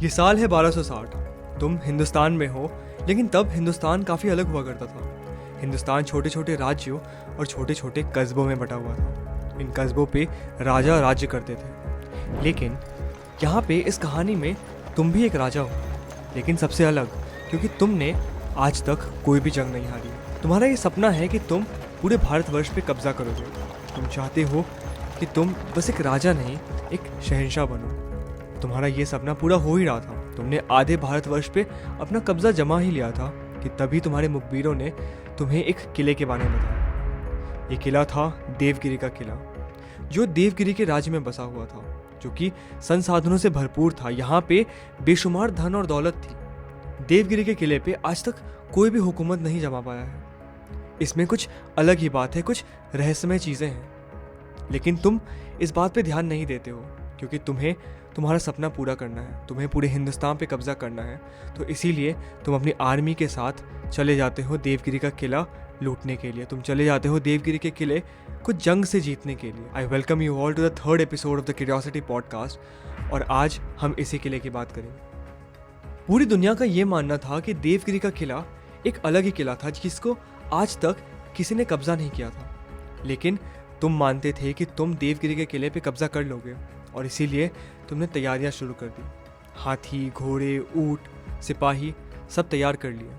ये साल है 1260। तुम हिंदुस्तान में हो, लेकिन तब हिंदुस्तान काफ़ी अलग हुआ करता था। हिंदुस्तान छोटे छोटे राज्यों और छोटे छोटे कस्बों में बटा हुआ था। इन कस्बों पे राजा राज्य करते थे। लेकिन यहाँ पे इस कहानी में तुम भी एक राजा हो, लेकिन सबसे अलग, क्योंकि तुमने आज तक कोई भी जंग नहीं हारी। तुम्हारा ये सपना है कि तुम पूरे भारतवर्ष पे कब्जा करोगे। तुम चाहते हो कि तुम बस एक राजा नहीं, एक शहंशाह बनो। तुम्हारा ये सपना पूरा हो ही रहा था। तुमने आधे भारतवर्ष पे अपना कब्जा जमा ही लिया था कि तभी तुम्हारे मुखबिरों ने तुम्हें एक किले के बारे में बताया। ये किला था देवगिरी का किला, जो देवगिरी के राज्य में बसा हुआ था, जो कि संसाधनों से भरपूर था। यहाँ पे बेशुमार धन और दौलत थी। देवगिरी के किले पे आज तक कोई भी हुकूमत नहीं जमा पाया है। इसमें कुछ अलग ही बात है, कुछ रहस्यमय चीज़ें हैं। लेकिन तुम इस बात पे ध्यान नहीं देते हो, क्योंकि तुम्हें तुम्हारा सपना पूरा करना है। तुम्हें पूरे हिंदुस्तान पे कब्जा करना है। तो इसीलिए तुम अपनी आर्मी के साथ चले जाते हो देवगिरी का किला लूटने के लिए। तुम चले जाते हो देवगिरी के किले को जंग से जीतने के लिए। I welcome you all to the third episode of the Curiosity podcast. और आज हम इसी किले की बात करेंगे। पूरी दुनिया का ये मानना था कि देवगिरी का किला एक अलग ही किला था, जिसको आज तक किसी ने कब्जा नहीं किया था। लेकिन तुम मानते थे कि तुम देवगिरी के किले पे कब्जा कर लोगे, और इसीलिए तुमने तैयारियां शुरू कर दी। हाथी, घोड़े, ऊंट, सिपाही सब तैयार कर लिए,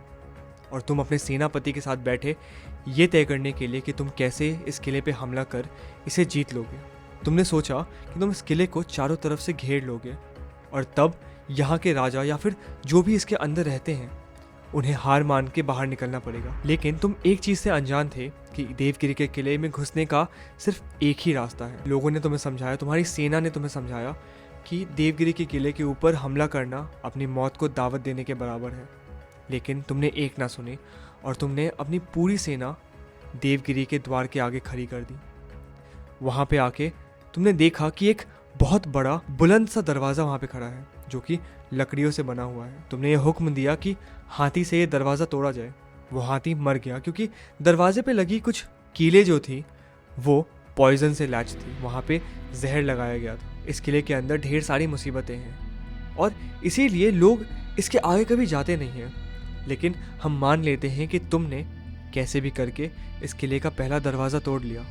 और तुम अपने सेनापति के साथ बैठे ये तय करने के लिए कि तुम कैसे इस किले पे हमला कर इसे जीत लोगे। तुमने सोचा कि तुम इस किले को चारों तरफ से घेर लोगे, और तब यहाँ के राजा या फिर जो भी इसके अंदर रहते हैं उन्हें हार मान के बाहर निकलना पड़ेगा। लेकिन तुम एक चीज़ से अनजान थे कि देवगिरी के किले में घुसने का सिर्फ एक ही रास्ता है। लोगों ने तुम्हें समझाया, तुम्हारी सेना ने तुम्हें समझाया कि देवगिरी के किले के ऊपर हमला करना अपनी मौत को दावत देने के बराबर है। लेकिन तुमने एक ना सुनी, और तुमने अपनी पूरी सेना देवगिरी के द्वार के आगे खड़ी कर दी। वहाँ पे आके तुमने देखा कि एक बहुत बड़ा बुलंद सा दरवाज़ा वहाँ पे खड़ा है, जो कि लकड़ियों से बना हुआ है। तुमने ये हुक्म दिया कि हाथी से ये दरवाज़ा तोड़ा जाए। वो हाथी मर गया, क्योंकि दरवाजे पे लगी कुछ कीलें जो थी वो पॉइजन से लैच थी। वहाँ पे जहर लगाया गया था। इस किले के अंदर ढेर सारी मुसीबतें हैं, और इसीलिए लोग इसके आगे कभी जाते नहीं हैं। लेकिन हम मान लेते हैं कि तुमने कैसे भी करके इस किले का पहला दरवाज़ा तोड़ लिया।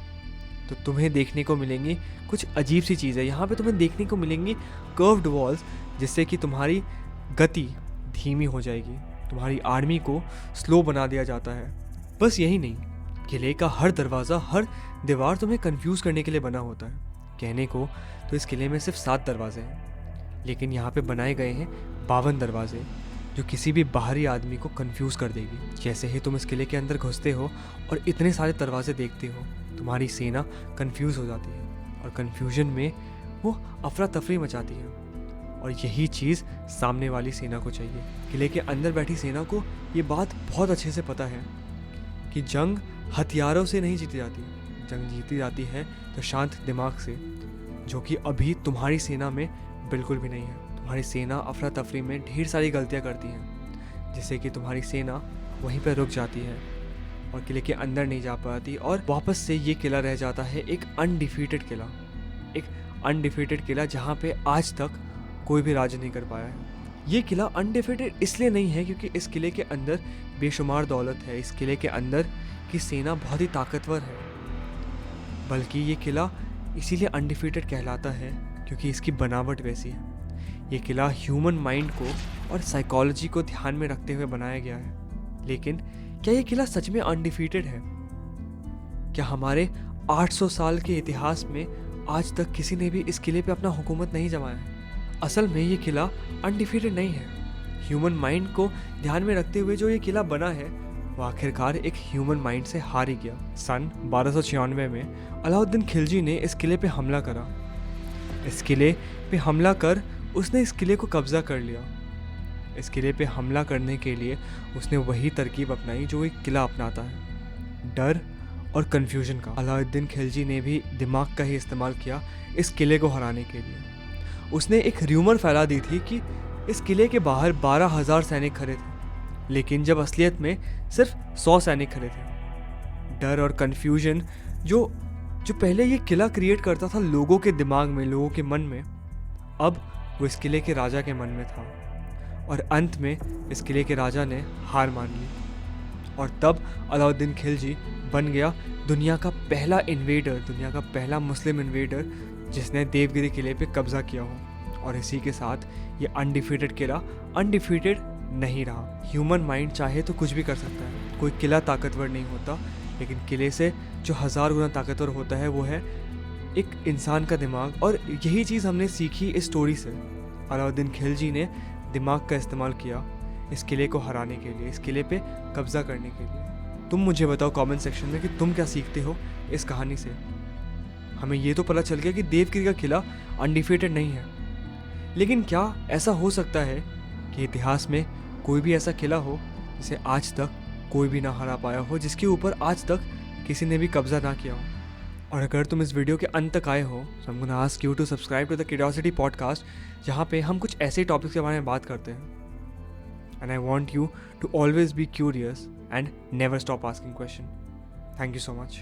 तो तुम्हें देखने को मिलेंगी कुछ अजीब सी चीज़ें। यहाँ पे तुम्हें देखने को मिलेंगी कर्व्ड वॉल्स, जिससे कि तुम्हारी गति धीमी हो जाएगी। तुम्हारी आर्मी को स्लो बना दिया जाता है। बस यही नहीं, किले का हर दरवाज़ा, हर दीवार तुम्हें कंफ्यूज करने के लिए बना होता है। कहने को तो इस किले में सिर्फ 7 दरवाजे हैं, लेकिन यहाँ पे बनाए गए हैं 52 दरवाजे, जो किसी भी बाहरी आदमी को कंफ्यूज कर देगी। जैसे ही तुम इस किले के अंदर घुसते हो और इतने सारे दरवाजे देखते हो, तुम्हारी सेना कंफ्यूज हो जाती है, और कंफ्यूजन में वो अफरा तफरी मचाती है। और यही चीज़ सामने वाली सेना को चाहिए। किले के अंदर बैठी सेना को ये बात बहुत अच्छे से पता है कि जंग हथियारों से नहीं जीती जाती, जंग जीती जाती है तो शांत दिमाग से, जो कि अभी तुम्हारी सेना में बिल्कुल भी नहीं है। तुम्हारी सेना अफरा तफरी में ढेर सारी गलतियाँ करती हैं, जिससे कि तुम्हारी सेना वहीं पर रुक जाती है और किले के अंदर नहीं जा पाती, और वापस से ये किला रह जाता है एक अनडिफीटेड किला। एक अनडिफीटेड किला जहाँ पे आज तक कोई भी राज नहीं कर पाया है। ये किला अनडिफीटेड इसलिए नहीं है क्योंकि इस किले के अंदर बेशुमार दौलत है। इस किले के अंदर की सेना बहुत ही ताकतवर है, बल्कि ये किला इसीलिए अनडिफीटेड कहलाता है क्योंकि इसकी बनावट वैसी है। ये किला ह्यूमन माइंड को और साइकोलॉजी को ध्यान में रखते हुए बनाया गया है। लेकिन क्या ये किला सच में अनडिफीटेड है? क्या हमारे 800 साल के इतिहास में आज तक किसी ने भी इस किले पे अपना हुकूमत नहीं जमाया है? असल में ये किला अनडिफीटेड नहीं है। ह्यूमन माइंड को ध्यान में रखते हुए जो ये किला बना है, वो आखिरकार एक ह्यूमन माइंड से हार ही गया। सन 1296 में अलाउद्दीन खिलजी ने इस किले पे हमला करा। इस किले पे हमला कर उसने इस किले को कब्जा कर लिया। इस किले पे हमला करने के लिए उसने वही तरकीब अपनाई जो एक किला अपनाता है, डर और कन्फ्यूजन का। अलाउद्दीन खिलजी ने भी दिमाग का ही इस्तेमाल किया इस किले को हराने के लिए। उसने एक र्यूमर फैला दी थी कि इस किले के बाहर 12,000 सैनिक खड़े थे, लेकिन जब असलियत में सिर्फ 100 सैनिक खड़े थे। डर और कन्फ्यूजन जो पहले ये किला क्रिएट करता था लोगों के दिमाग में, लोगों के मन में, अब वो इस किले के राजा के मन में था और अंत में इस किले के राजा ने हार मान ली और तब अलाउद्दीन खिलजी बन गया दुनिया का पहला इन्वेडर, दुनिया का पहला मुस्लिम इन्वेडर जिसने देवगिरी किले पे कब्जा किया हो। और इसी के साथ ये अनडिफीटेड किला अनडिफीटेड नहीं रहा। ह्यूमन माइंड चाहे तो कुछ भी कर सकता है, कोई किला ताकतवर नहीं होता, लेकिन किले से जो 1000 गुना ताकतवर होता है वो है एक इंसान का दिमाग। और यही चीज़ हमने सीखी इस स्टोरी से। अलाउद्दीन खिलजी ने दिमाग का इस्तेमाल किया इस किले को हराने के लिए, इस किले पे कब्जा करने के लिए। तुम मुझे बताओ कमेंट सेक्शन में कि तुम क्या सीखते हो इस कहानी से। हमें ये तो पता चल गया कि देवगिरी का किला अनडिफीटेड नहीं है, लेकिन क्या ऐसा हो सकता है कि इतिहास में कोई भी ऐसा किला हो जिसे आज तक कोई भी ना हरा पाया हो, जिसके ऊपर आज तक किसी ने भी कब्जा ना किया हो। और अगर तुम इस वीडियो के अंत तक आए हो तो I'm gonna ask you to subscribe to the Curiosity Podcast, जहाँ पे हम कुछ ऐसे टॉपिक्स के बारे में बात करते हैं। And I want you to always be curious and never stop asking questions. Thank you so much.